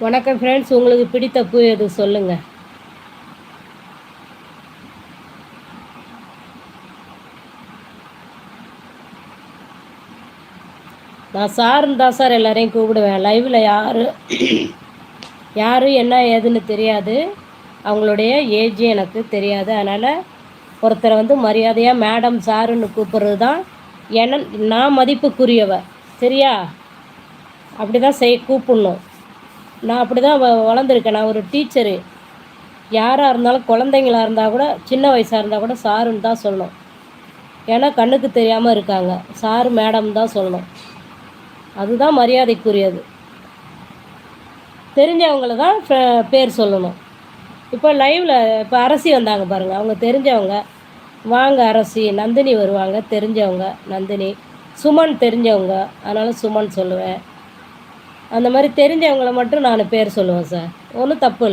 வணக்கம் ஃப்ரெண்ட்ஸ், உங்களுக்கு பிடித்த பூ எது சொல்லுங்கள். நான் சாருன்னு தான் சார் எல்லாரையும் கூப்பிடுவேன். லைவில் யார் என்ன ஏதுன்னு தெரியாது, அவங்களுடைய ஏஜ் எனக்கு தெரியாது. அதனால் ஒருத்தரை மரியாதையாக மேடம் சாருன்னு கூப்பிட்றது தான் நான் மதிப்புக்குரியவ. சரியா? அப்படி தான் கூப்பிட்ணும். நான் அப்படி தான் வளர்ந்துருக்கேன். நான் ஒரு டீச்சரு. யாராக இருந்தாலும் குழந்தைங்களா இருந்தால் கூட, சின்ன வயசாக இருந்தால் கூட சாருன்னு தான் சொல்லணும். ஏன்னா கண்ணுக்கு தெரியாமல் இருக்காங்க. சாரு மேடம் தான் சொல்லணும். அதுதான் மரியாதைக்குரியது. தெரிஞ்சவங்கள தான் பேர் சொல்லணும். இப்போ லைவில் இப்போ அரசி வந்தாங்க பாருங்கள், அவங்க தெரிஞ்சவங்க. வாங்க அரசி. நந்தினி வருவாங்க, தெரிஞ்சவங்க. நந்தினி. சுமன் தெரிஞ்சவங்க, அதனால் சுமன் சொல்லுவேன். அந்த மாதிரி தெரிஞ்சவங்கள மட்டும் நான் பேர் சொல்லுவேன் சார். ஒன்றும் தப்பு இல்லை.